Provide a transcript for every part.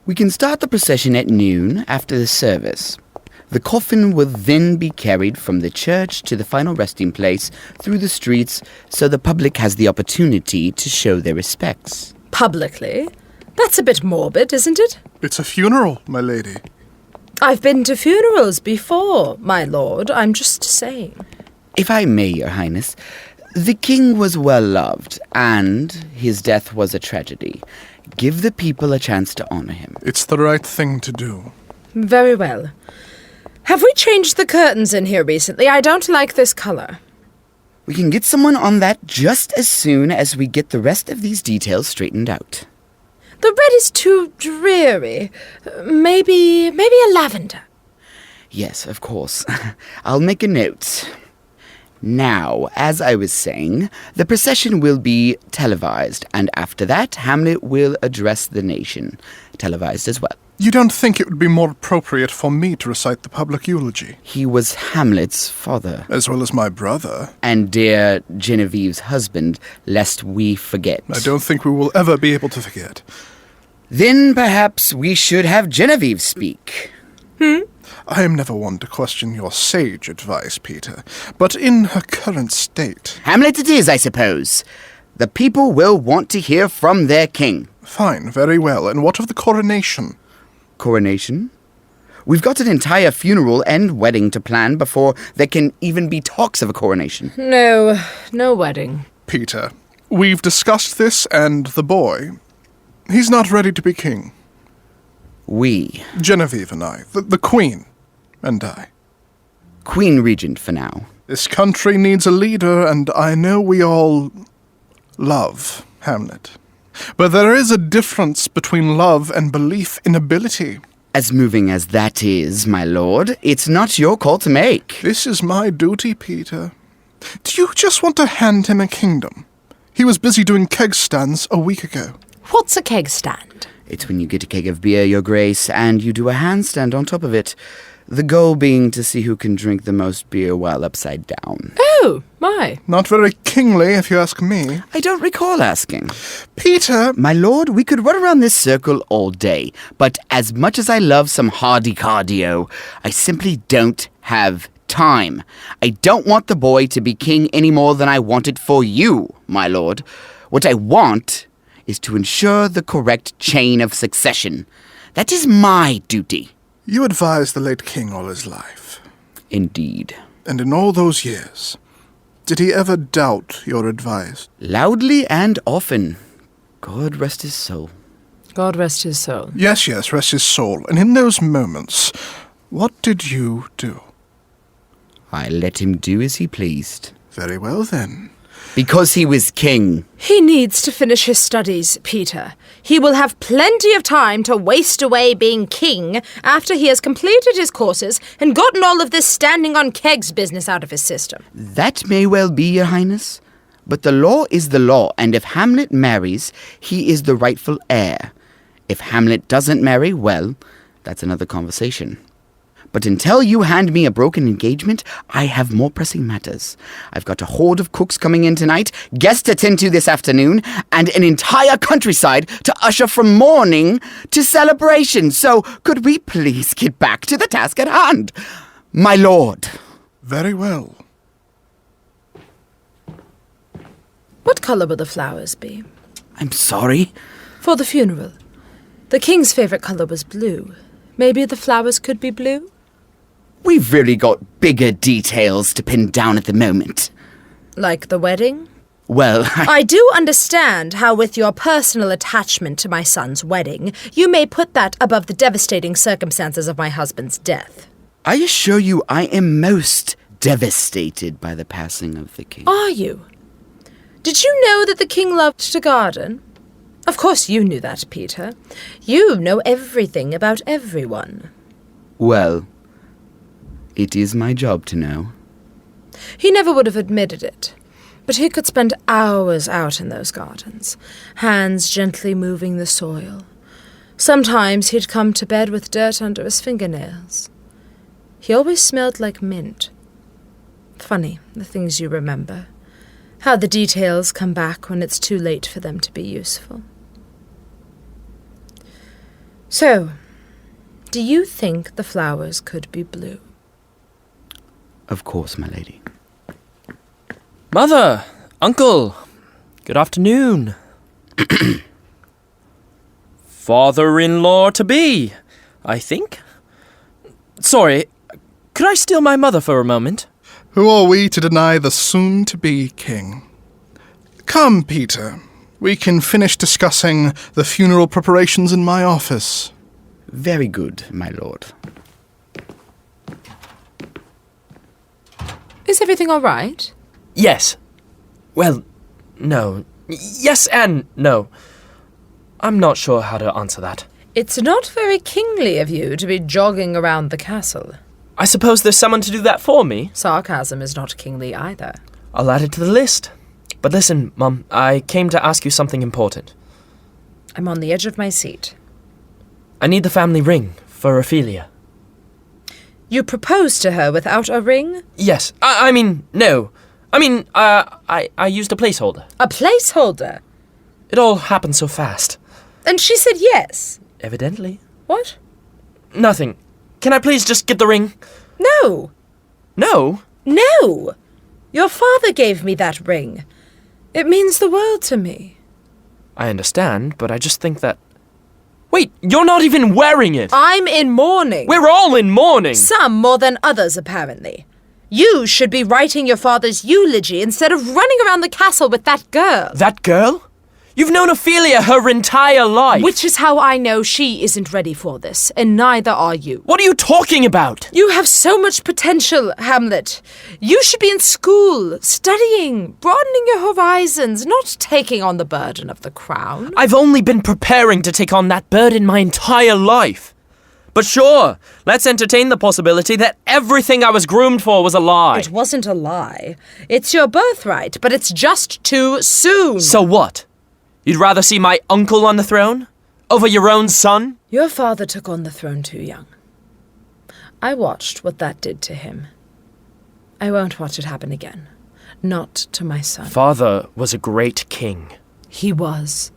We can start the procession at noon after the service. The coffin will then be carried from the church to the final resting place through the streets so the public has the opportunity to show their respects. Publicly? That's a bit morbid, isn't it? It's a funeral, my lady. I've been to funerals before, my lord. I'm just saying. If I may, Your Highness, the king was well loved, and his death was a tragedy. Give the people a chance to honor him. It's the right thing to do. Very well. Have we changed the curtains in here recently? I don't like this color. We can get someone on that just as soon as we get the rest of these details straightened out. The red is too dreary. Maybe a lavender. Yes, of course. I'll make a note. Now, as I was saying, the procession will be televised, and after that, Hamlet will address the nation, televised as well. You don't think it would be more appropriate for me to recite the public eulogy? He was Hamlet's father. As well as my brother. And dear Genevieve's husband, lest we forget. I don't think we will ever be able to forget. Then perhaps we should have Genevieve speak. I am never one to question your sage advice, Peter, but in her current state... Hamlet it is, I suppose. The people will want to hear from their king. Fine, very well. And what of the coronation? Coronation? We've got an entire funeral and wedding to plan before there can even be talks of a coronation. No wedding. Peter, we've discussed this, and the boy, he's not ready to be king. We. Genevieve and I, the Queen, and I. Queen Regent for now. This country needs a leader, and I know we all love Hamlet. But there is a difference between love and belief in ability. As moving as that is, my lord, it's not your call to make. This is my duty, Peter. Do you just want to hand him a kingdom? He was busy doing keg stands a week ago. What's a keg stand? It's when you get a keg of beer, your grace, and you do a handstand on top of it. The goal being to see who can drink the most beer while upside down. Oh, my. Not very kingly, if you ask me. I don't recall asking. Peter! My lord, we could run around this circle all day, but as much as I love some hardy cardio, I simply don't have time. I don't want the boy to be king any more than I want it for you, my lord. What I want is to ensure the correct chain of succession. That is my duty. You advised the late king all his life. Indeed. And in all those years, did he ever doubt your advice? Loudly and often. God rest his soul. God rest his soul. Yes, rest his soul. And in those moments, what did you do? I let him do as he pleased. Very well, then. Because he was king. He needs to finish his studies, Peter. He will have plenty of time to waste away being king after he has completed his courses and gotten all of this standing on kegs business out of his system. That may well be, Your Highness. But the law is the law, and if Hamlet marries, he is the rightful heir. If Hamlet doesn't marry, well, that's another conversation. But until you hand me a broken engagement, I have more pressing matters. I've got a horde of cooks coming in tonight, guests to tend to this afternoon, and an entire countryside to usher from mourning to celebration. So could we please get back to the task at hand, my lord? Very well. What colour will the flowers be? I'm sorry? For the funeral. The king's favourite colour was blue. Maybe the flowers could be blue? We've really got bigger details to pin down at the moment. Like the wedding? Well, I do understand how with your personal attachment to my son's wedding, you may put that above the devastating circumstances of my husband's death. I assure you I am most devastated by the passing of the king. Are you? Did you know that the king loved to garden? Of course you knew that, Peter. You know everything about everyone. Well, it is my job to know. He never would have admitted it, but he could spend hours out in those gardens, hands gently moving the soil. Sometimes he'd come to bed with dirt under his fingernails. He always smelled like mint. Funny, the things you remember. How the details come back when it's too late for them to be useful. So, do you think the flowers could be blue? Of course, my lady. Mother! Uncle! Good afternoon. Father-in-law-to-be, I think. Sorry, could I steal my mother for a moment? Who are we to deny the soon-to-be king? Come, Peter. We can finish discussing the funeral preparations in my office. Very good, my lord. Is everything all right? Yes. Well, no. Yes and no. I'm not sure how to answer that. It's not very kingly of you to be jogging around the castle. I suppose there's someone to do that for me. Sarcasm is not kingly either. I'll add it to the list. But listen, Mum, I came to ask you something important. I'm on the edge of my seat. I need the family ring for Ophelia. You proposed to her without a ring? Yes. I mean, no. I used a placeholder. A placeholder? It all happened so fast. And she said yes. Evidently. What? Nothing. Can I please just get the ring? No. No? No. Your father gave me that ring. It means the world to me. I understand, but I just think that... Wait, you're not even wearing it! I'm in mourning. We're all in mourning! Some more than others, apparently. You should be writing your father's eulogy instead of running around the castle with that girl. That girl? You've known Ophelia her entire life! Which is how I know she isn't ready for this, and neither are you. What are you talking about? You have so much potential, Hamlet. You should be in school, studying, broadening your horizons, not taking on the burden of the crown. I've only been preparing to take on that burden my entire life. But sure, let's entertain the possibility that everything I was groomed for was a lie. It wasn't a lie. It's your birthright, but it's just too soon. So what? You'd rather see my uncle on the throne? Over your own son? Your father took on the throne too young. I watched what that did to him. I won't watch it happen again. Not to my son. Father was a great king. He was.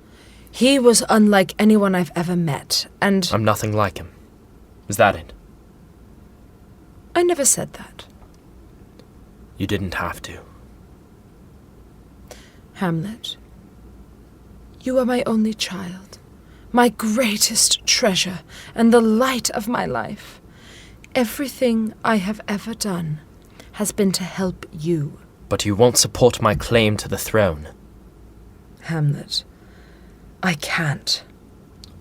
He was unlike anyone I've ever met, and... I'm nothing like him. Is that it? I never said that. You didn't have to. Hamlet, you are my only child, my greatest treasure, and the light of my life. Everything I have ever done has been to help you. But you won't support my claim to the throne. Hamlet, I can't.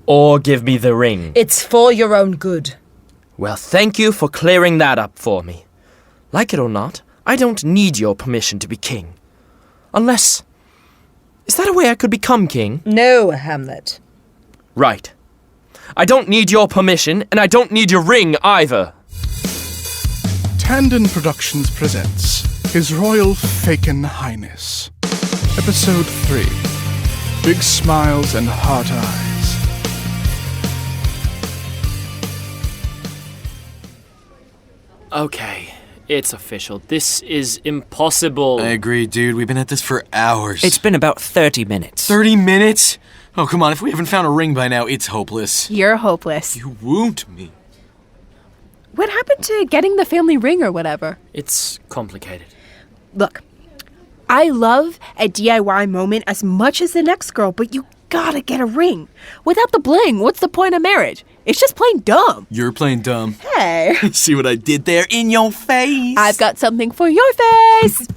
Or give me the ring. It's for your own good. Well, thank you for clearing that up for me. Like it or not, I don't need your permission to be king. Unless... Is that a way I could become king? No, Hamlet. Right. I don't need your permission, and I don't need your ring either. Tandon Productions presents His Royal Fakin Highness. Episode 3. Big Smiles and Heart Eyes. Okay, it's official. This is impossible. I agree, dude. We've been at this for hours. It's been about 30 minutes. 30 minutes? Oh, come on. If we haven't found a ring by now, it's hopeless. You're hopeless. You wound me. What happened to getting the family ring or whatever? It's complicated. Look, I love a DIY moment as much as the next girl, but you gotta get a ring. Without the bling, what's the point of marriage? It's just plain dumb. You're playing dumb. Hey, See what I did there? In your face. I've got something for your face.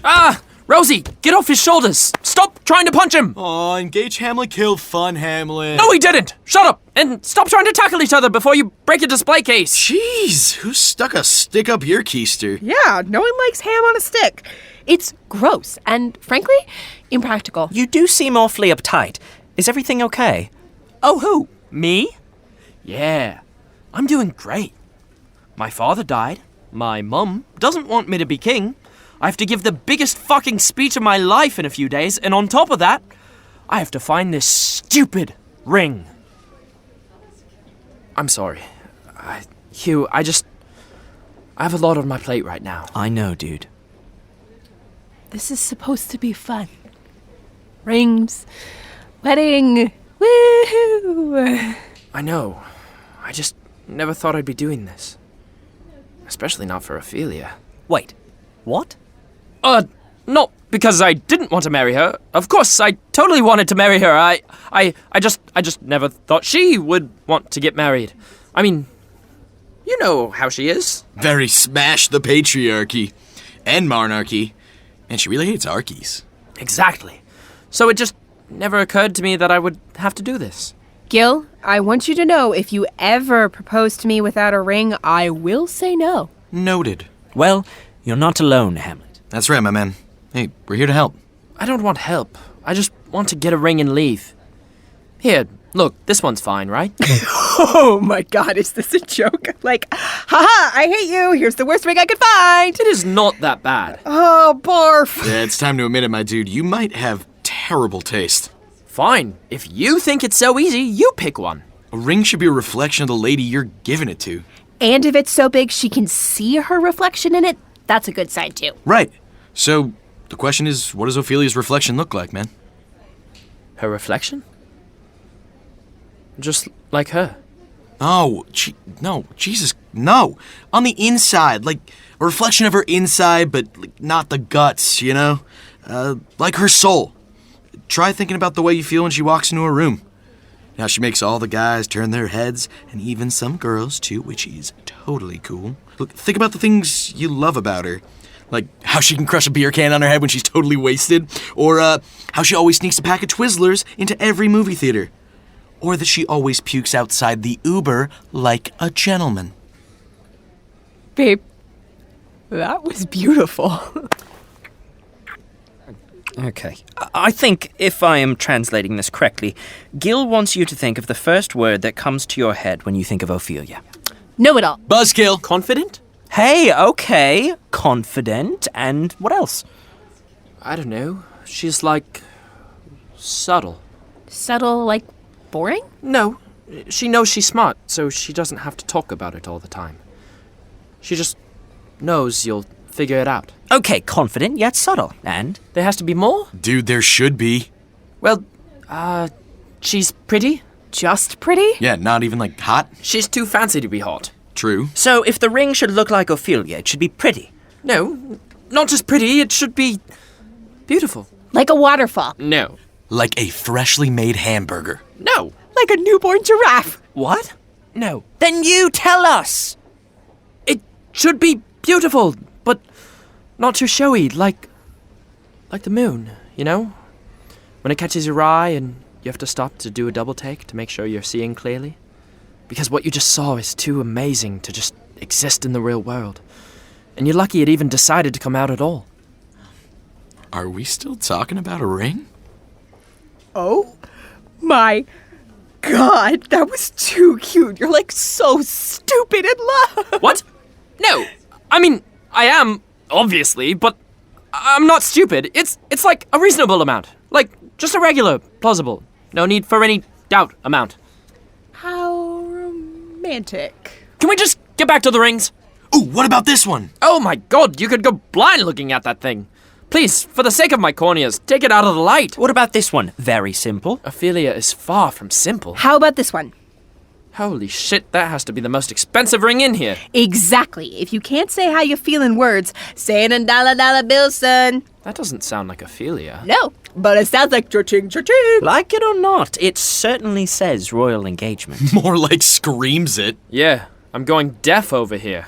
Ah! Rosie, get off his shoulders! Stop trying to punch him! Aw, engage Hamlet killed fun, Hamlet. No, he didn't! Shut up! And stop trying to tackle each other before you break a display case! Jeez, who stuck a stick up your keister? Yeah, no one likes ham on a stick. It's gross and, frankly, impractical. You do seem awfully uptight. Is everything okay? Oh, who? Me? Yeah, I'm doing great. My father died. My mum doesn't want me to be king. I have to give the biggest fucking speech of my life in a few days, and on top of that, I have to find this stupid ring. I'm sorry. Hugh, I have a lot on my plate right now. I know, dude. This is supposed to be fun. Rings, wedding, woohoo. I know. I just never thought I'd be doing this. Especially not for Ophelia. Wait, what? Not because I didn't want to marry her. Of course, I totally wanted to marry her. I just never thought she would want to get married. I mean, you know how she is. Very smash the patriarchy and monarchy. And she really hates archies. Exactly. So it just never occurred to me that I would have to do this. Gil, I want you to know if you ever propose to me without a ring, I will say no. Noted. Well, you're not alone, Hamlet. That's right, my man. Hey, we're here to help. I don't want help. I just want to get a ring and leave. Here, look, this one's fine, right? Oh my god, is this a joke? Like, haha, I hate you, here's the worst ring I could find! It is not that bad. Oh, barf! Yeah, it's time to admit it, my dude. You might have terrible taste. Fine. If you think it's so easy, you pick one. A ring should be a reflection of the lady you're giving it to. And if it's so big she can see her reflection in it, that's a good sign too. Right. So, the question is, what does Ophelia's reflection look like, man? Her reflection? Just like her. Oh, no, Jesus, no. On the inside, like a reflection of her inside, but like, not the guts, you know? Like her soul. Try thinking about the way you feel when she walks into a room. Now she makes all the guys turn their heads, and even some girls too, which is totally cool. Look, think about the things you love about her. Like how she can crush a beer can on her head when she's totally wasted, or how she always sneaks a pack of Twizzlers into every movie theater. Or that she always pukes outside the Uber like a gentleman. Babe, that was beautiful. Okay. I think, if I am translating this correctly, Gil wants you to think of the first word that comes to your head when you think of Ophelia. Know it all. Buzzkill. Confident? Hey, okay. Confident, and what else? I don't know. She's like... subtle. Subtle, like boring? No. She knows she's smart, so she doesn't have to talk about it all the time. She just knows you'll figure it out. Okay, confident yet subtle, and? There has to be more? Dude, there should be. Well, she's pretty. Just pretty? Yeah, not even like hot. She's too fancy to be hot. True. So if the ring should look like Ophelia, it should be pretty. No, not just pretty, it should be beautiful. Like a waterfall. No. Like a freshly made hamburger. No. Like a newborn giraffe. What? No. Then you tell us! It should be beautiful, but not too showy, like the moon, you know? When it catches your eye and you have to stop to do a double take to make sure you're seeing clearly. Because what you just saw is too amazing to just exist in the real world. And you're lucky it even decided to come out at all. Are we still talking about a ring? Oh my god, that was too cute. You're like so stupid in love. What? No. I mean, I am, obviously, but I'm not stupid. It's like a reasonable amount. Like, just a regular, plausible, no need for any doubt amount. How romantic. Can we just get back to the rings? Ooh, what about this one? Oh my god, you could go blind looking at that thing. Please, for the sake of my corneas, take it out of the light. What about this one? Very simple. Ophelia is far from simple. How about this one? Holy shit, that has to be the most expensive ring in here. Exactly. If you can't say how you feel in words, say it in dollar bills, son. That doesn't sound like Ophelia. No, but it sounds like cha-ching, cha-ching. Like it or not, it certainly says royal engagement. More like screams it. Yeah, I'm going deaf over here.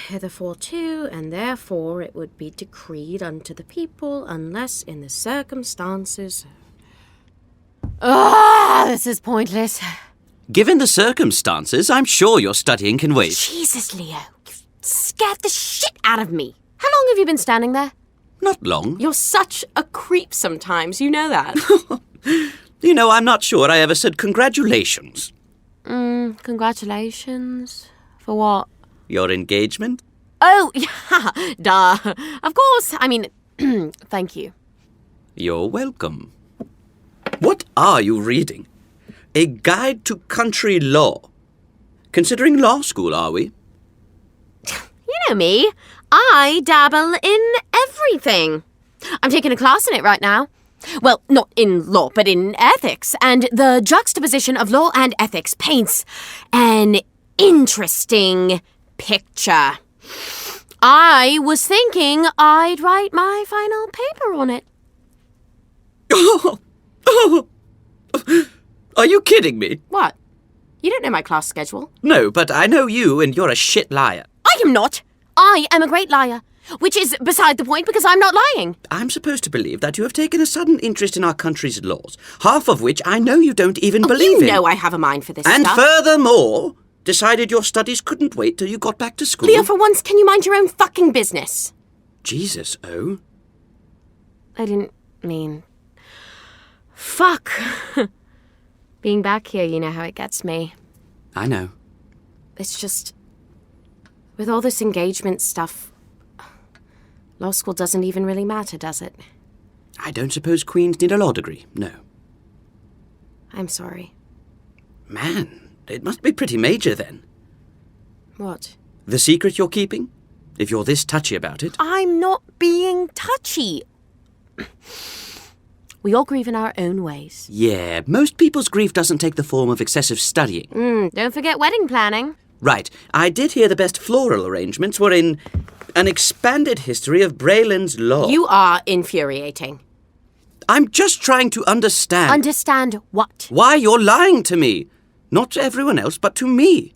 Hitherfore too, and therefore it would be decreed unto the people, unless in the circumstances... This is pointless. Given the circumstances, I'm sure your studying can wait. Jesus, Leo, you've scared the shit out of me. How long have you been standing there? Not long. You're such a creep sometimes, you know that. You know, I'm not sure I ever said congratulations. Congratulations. For what? Your engagement? Oh, yeah, duh. Of course, I mean, thank you. You're welcome. What are you reading? A guide to country law. Considering law school, are we? You know me. I dabble in everything. I'm taking a class in it right now. Well, not in law, but in ethics. And the juxtaposition of law and ethics paints an interesting picture. I was thinking I'd write my final paper on it. Are you kidding me? What? You don't know my class schedule? No, but I know you, and you're a shit liar. I am not. I am a great liar. Which is beside the point because I'm not lying. I'm supposed to believe that you have taken a sudden interest in our country's laws, half of which I know you don't even believe in. You know I have a mind for this and stuff. furthermore, decided your studies couldn't wait till you got back to school. Leo, for once, can you mind your own fucking business? Jesus, oh. I didn't mean... Fuck. Being back here, you know how it gets me. I know. It's just... With all this engagement stuff... Law school doesn't even really matter, does it? I don't suppose queens need a law degree, no. I'm sorry. Man, it must be pretty major then. What? The secret you're keeping? If you're this touchy about it. I'm not being touchy. We all grieve in our own ways. Yeah, most people's grief doesn't take the form of excessive studying. Don't forget wedding planning. Right, I did hear the best floral arrangements were in an expanded history of Braylon's law. You are infuriating. I'm just trying to understand. Understand what? Why you're lying to me. Not to everyone else, but to me.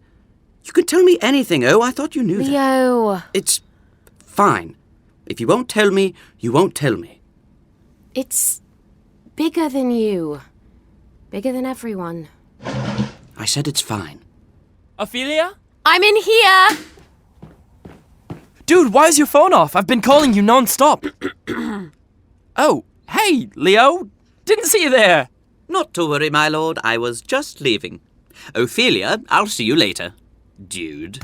You can tell me anything, I thought you knew that. Leo. It's fine. If you won't tell me, you won't tell me. It's bigger than you. Bigger than everyone. I said it's fine. Ophelia? I'm in here! Dude, why is your phone off? I've been calling you non-stop. Oh, hey, Leo. Didn't see you there. Not to worry, my lord. I was just leaving. Ophelia, I'll see you later. Dude.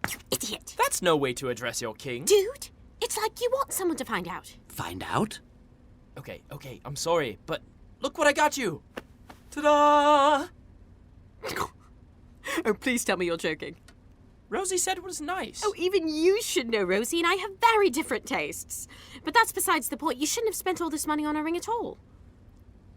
You idiot. That's no way to address your king. Dude, it's like you want someone to find out. Find out? Okay, I'm sorry, but look what I got you. Ta-da! Oh, please tell me you're joking. Rosie said it was nice. Oh, even you should know, Rosie, and I have very different tastes. But that's besides the point. You shouldn't have spent all this money on a ring at all.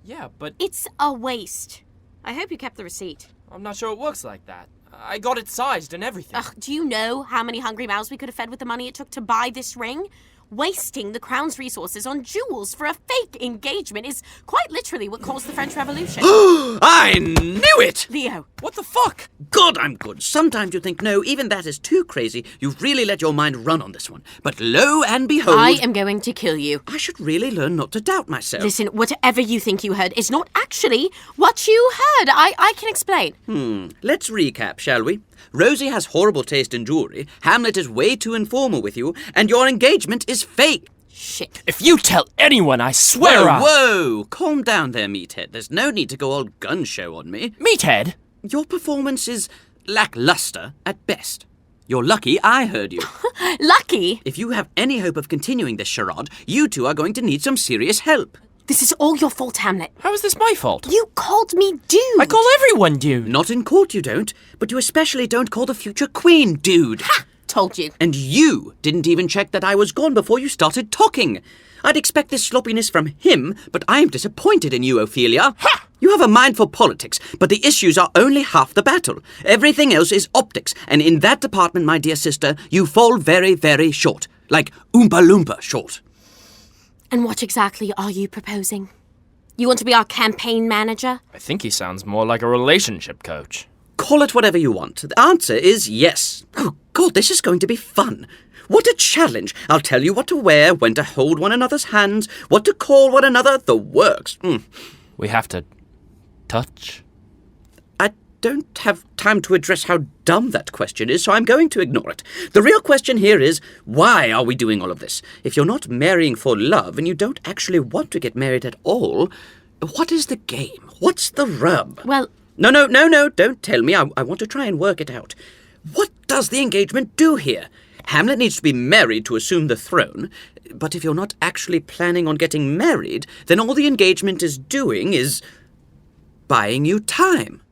Yeah, but It's a waste. I hope you kept the receipt. I'm not sure it works like that. I got it sized and everything. Ugh, do you know how many hungry mouths we could have fed with the money it took to buy this ring? Wasting the crown's resources on jewels for a fake engagement is quite literally what caused the French Revolution. I knew it! Leo. What the fuck? God, I'm good. Sometimes you think, no, even that is too crazy. You've really let your mind run on this one. But lo and behold... I am going to kill you. I should really learn not to doubt myself. Listen, whatever you think you heard is not actually what you heard. I can explain. Let's recap, shall we? Rosie has horrible taste in jewellery, Hamlet is way too informal with you, and your engagement is fake. Shit. If you tell anyone, I swear Whoa! Calm down there, meathead. There's no need to go all gun show on me. Meathead? Your performance is lackluster at best. You're lucky I heard you. Lucky? If you have any hope of continuing this charade, you two are going to need some serious help. This is all your fault, Hamlet. How is this my fault? You called me dude. I call everyone dude. Not in court you don't, but you especially don't call the future queen dude. Ha! Told you. And you didn't even check that I was gone before you started talking. I'd expect this sloppiness from him, but I'm disappointed in you, Ophelia. Ha! You have a mind for politics, but the issues are only half the battle. Everything else is optics, and in that department, my dear sister, you fall very, very short. Like Oompa Loompa short. And what exactly are you proposing? You want to be our campaign manager? I think he sounds more like a relationship coach. Call it whatever you want. The answer is yes. Oh, God, this is going to be fun. What a challenge. I'll tell you what to wear, when to hold one another's hands, what to call one another, the works. We have to touch? I don't have time to address how dumb that question is, so I'm going to ignore it. The real question here is, why are we doing all of this? If you're not marrying for love and you don't actually want to get married at all, what is the game? What's the rub? Well... No, don't tell me. I want to try and work it out. What does the engagement do here? Hamlet needs to be married to assume the throne, but if you're not actually planning on getting married, then all the engagement is doing is buying you time.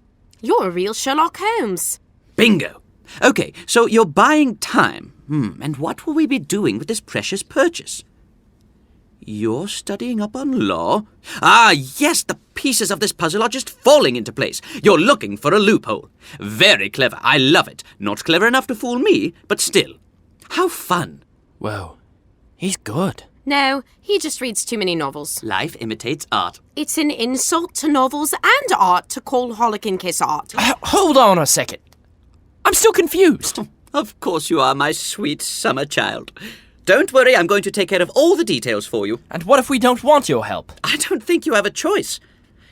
You're a real Sherlock Holmes. Bingo. Okay, so you're buying time. And what will we be doing with this precious purchase? You're studying up on law? Ah, yes, the pieces of this puzzle are just falling into place. You're looking for a loophole. Very clever. I love it. Not clever enough to fool me, but still. How fun. Whoa, he's good. No, he just reads too many novels. Life imitates art. It's an insult to novels and art to call Harlequin Kiss art. Hold on a second. I'm still confused. Of course you are, my sweet summer child. Don't worry, I'm going to take care of all the details for you. And what if we don't want your help? I don't think you have a choice.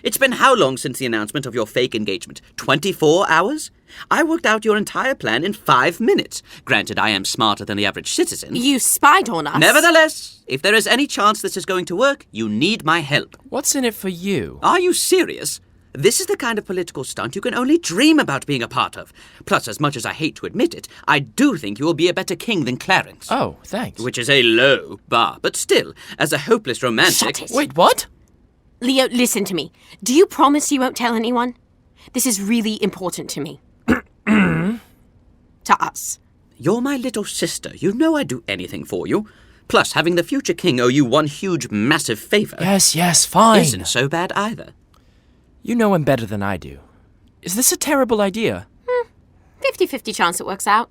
It's been how long since the announcement of your fake engagement? 24 hours? I worked out your entire plan in 5 minutes. Granted, I am smarter than the average citizen. You spied on us. Nevertheless, if there is any chance this is going to work, you need my help. What's in it for you? Are you serious? This is the kind of political stunt you can only dream about being a part of. Plus, as much as I hate to admit it, I do think you will be a better king than Clarence. Oh, thanks. Which is a low bar, but still, as a hopeless romantic... Shut it. Wait, what? Leo, listen to me. Do you promise you won't tell anyone? This is really important to me. To us. You're my little sister. You know I'd do anything for you. Plus, having the future king owe you one huge, massive favour... Yes, fine. ...isn't so bad either. You know him better than I do. Is this a terrible idea? 50-50 chance it works out.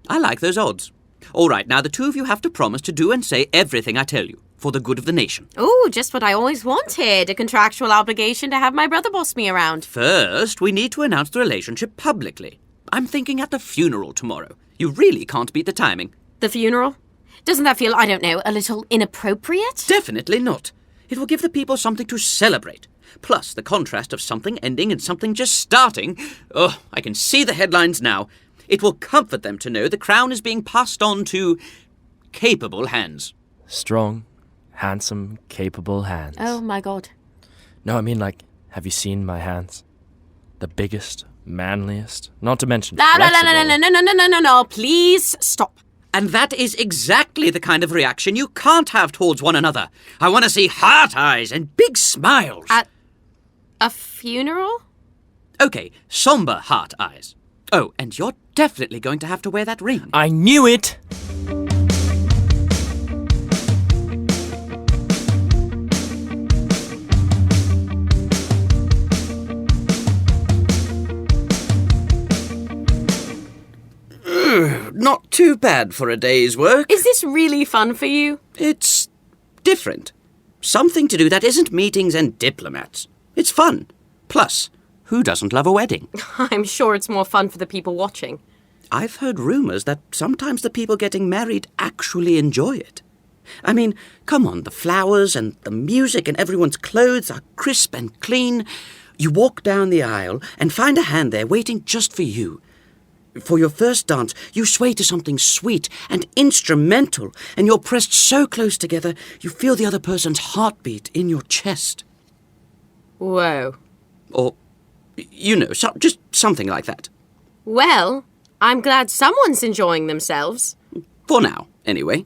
I like those odds. All right, now the two of you have to promise to do and say everything I tell you, for the good of the nation. Ooh, just what I always wanted. A contractual obligation to have my brother boss me around. First, we need to announce the relationship publicly. I'm thinking at the funeral tomorrow. You really can't beat the timing. The funeral? Doesn't that feel, I don't know, a little inappropriate? Definitely not. It will give the people something to celebrate. Plus, the contrast of something ending and something just starting. Oh, I can see the headlines now. It will comfort them to know the crown is being passed on to capable hands. Strong, handsome, capable hands. Oh, my God. No, I mean, like, have you seen my hands? The biggest, manliest, not to mention No, flexible. no, please stop. And that is exactly the kind of reaction you can't have towards one another. I want to see heart eyes and big smiles. At a funeral? Okay, somber heart eyes. Oh, and you're definitely going to have to wear that ring. I knew it! Not too bad for a day's work. Is this really fun for you? It's different. Something to do that isn't meetings and diplomats. It's fun. Plus, who doesn't love a wedding? I'm sure it's more fun for the people watching. I've heard rumours that sometimes the people getting married actually enjoy it. I mean, come on, the flowers and the music and everyone's clothes are crisp and clean. You walk down the aisle and find a hand there waiting just for you. For your first dance, you sway to something sweet and instrumental, and you're pressed so close together, you feel the other person's heartbeat in your chest. Whoa. Or, you know, just something like that. Well, I'm glad someone's enjoying themselves. For now, anyway.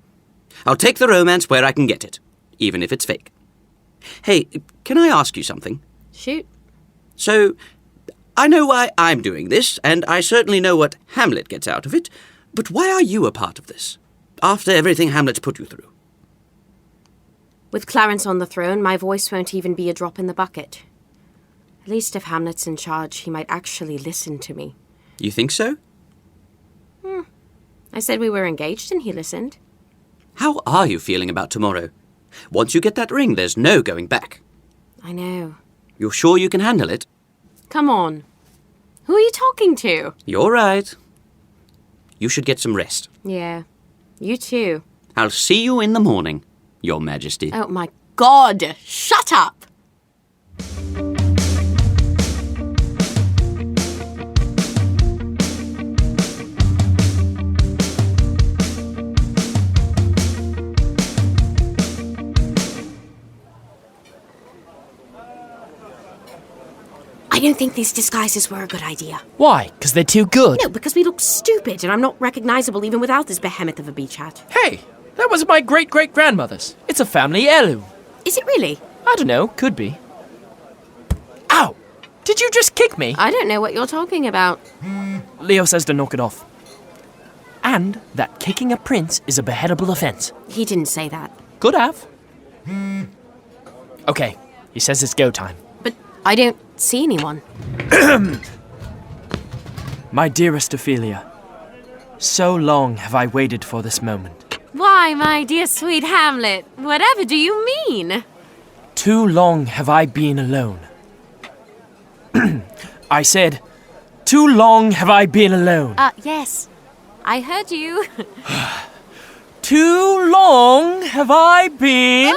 I'll take the romance where I can get it, even if it's fake. Hey, can I ask you something? Shoot. So, I know why I'm doing this, and I certainly know what Hamlet gets out of it, but why are you a part of this, after everything Hamlet's put you through? With Clarence on the throne, my voice won't even be a drop in the bucket. At least if Hamlet's in charge, he might actually listen to me. You think so? I said we were engaged and he listened. How are you feeling about tomorrow? Once you get that ring, there's no going back. I know. You're sure you can handle it? Come on. Who are you talking to? You're right. You should get some rest. Yeah. You too. I'll see you in the morning, Your Majesty. Oh my God! Shut up! I don't think these disguises were a good idea. Why? Because they're too good? No, because we look stupid and I'm not recognizable even without this behemoth of a beach hat. Hey, that was my great-great-grandmother's. It's a family heirloom. Is it really? I don't know, could be. Ow! Did you just kick me? I don't know what you're talking about. Leo says to knock it off. And that kicking a prince is a beheadable offence. He didn't say that. Could have. Okay, he says it's go time. But I don't see anyone. My dearest Ophelia, so long have I waited for this moment. Why, my dear sweet Hamlet, whatever do you mean? Too long have I been alone. I said, too long have I been alone. Yes. I heard you. Too long have I been...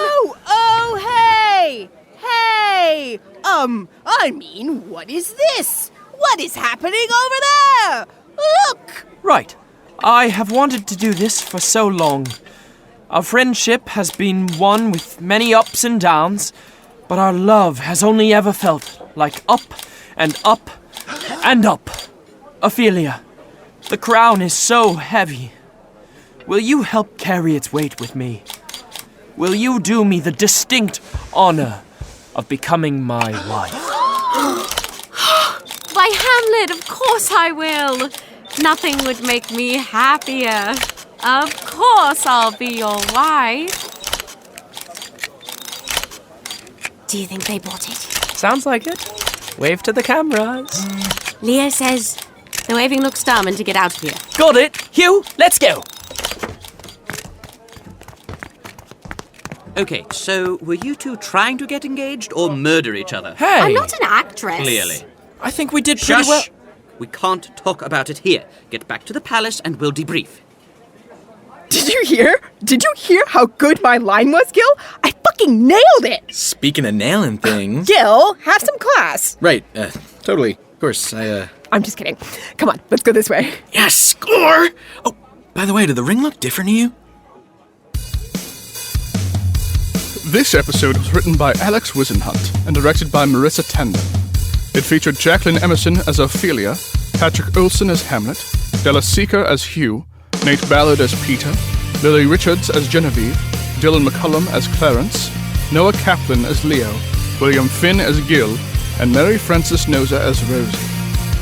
Hey! I mean, what is this? What is happening over there? Look! Right. I have wanted to do this for so long. Our friendship has been one with many ups and downs, but our love has only ever felt like up and up and up. Ophelia, the crown is so heavy. Will you help carry its weight with me? Will you do me the distinct honor of becoming my wife? Why, Hamlet, of course I will. Nothing would make me happier. Of course I'll be your wife. Do you think they bought it? Sounds like it. Wave to the cameras. Leo says the waving looks dumb and to get out of here. Got it. Hugh, let's go. Okay, so were you two trying to get engaged or murder each other? Hey. I'm not an actress. Clearly. I think we did pretty Shush! well. We can't talk about it here. Get back to the palace and we'll debrief. Did you hear? Did you hear how good my line was, Gil? I fucking nailed it! Speaking of nailing things... Gil, have some class. Right, totally. Of course, I'm just kidding. Come on, let's go this way. Yes, score! Oh, by the way, did the ring look different to you? This episode was written by Alex Wisenhunt and directed by Marissa Tandon. It featured Jacqueline Emerson as Ophelia, Patrick Olson as Hamlet, Della Seeker as Hugh, Nate Ballard as Peter, Lily Richards as Genevieve, Dylan McCullum as Clarence, Noah Kaplan as Leo, William Finn as Gil, and Mary Frances Noza as Rosie.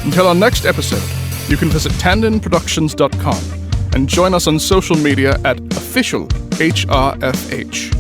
Until our next episode, you can visit tandonproductions.com and join us on social media at official HRFH.